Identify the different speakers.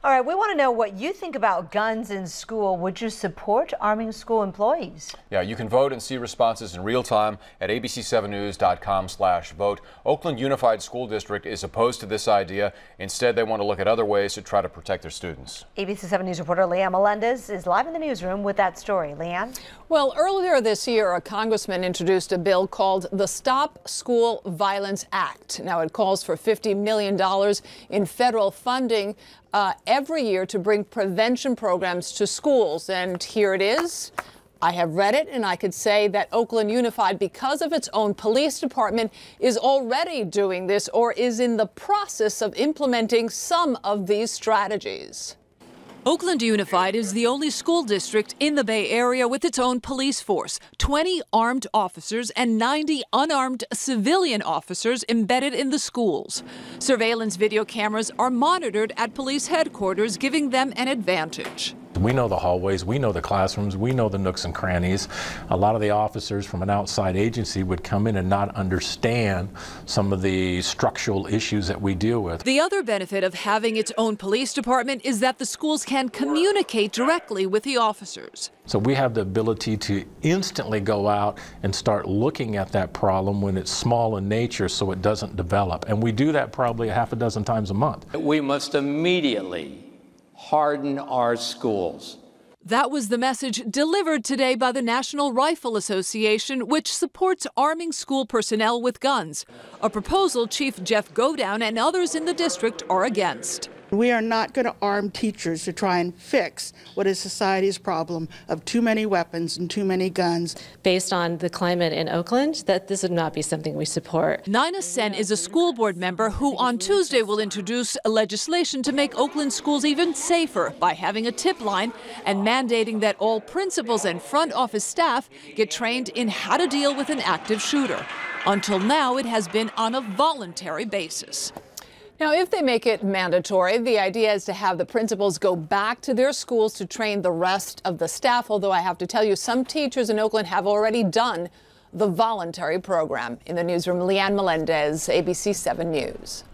Speaker 1: All right, we want to know what you think about guns in school. Would you support arming school employees?
Speaker 2: Yeah, you can vote and see responses in real time at abc7news.com/vote. Oakland Unified School District is opposed to this idea. Instead, they want to look at other ways to try to protect their students.
Speaker 1: ABC 7 News reporter Leanne Melendez is live in the newsroom with that story. Leanne?
Speaker 3: Well, earlier this year, a congressman introduced a bill called the Stop School Violence Act. Now, it calls for $50 million in federal funding every year to bring prevention programs to schools. And here it is. I have read it, and I could say that Oakland Unified, because of its own police department, is already doing this or is in the process of implementing some of these strategies.
Speaker 4: Oakland Unified is the only school district in the Bay Area with its own police force, 20 armed officers and 90 unarmed civilian officers embedded in the schools. Surveillance video cameras are monitored at police headquarters, giving them an advantage.
Speaker 5: We know the hallways, we know the classrooms, we know the nooks and crannies. A lot of the officers from an outside agency would come in and not understand some of the structural issues that we deal with.
Speaker 4: The other benefit of having its own police department is that the schools can communicate directly with the officers.
Speaker 5: So we have the ability to instantly go out and start looking at that problem when it's small in nature so it doesn't develop. And we do that probably half a dozen times a month.
Speaker 6: We must immediately harden our schools.
Speaker 4: That was the message delivered today by the National Rifle Association, which supports arming school personnel with guns, a proposal Chief Jeff Godown and others in the district are against.
Speaker 7: We are not going to arm teachers to try and fix what is society's problem of too many weapons and too many guns.
Speaker 8: Based on the climate in Oakland, that this would not be something we support.
Speaker 4: Nina Sen is a school board member who on Tuesday will introduce legislation to make Oakland schools even safer by having a tip line and mandating that all principals and front office staff get trained in how to deal with an active shooter. Until now, it has been on a voluntary basis.
Speaker 3: Now, if they make it mandatory, the idea is to have the principals go back to their schools to train the rest of the staff, although I have to tell you, some teachers in Oakland have already done the voluntary program. In the newsroom, Leanne Melendez, ABC 7 News.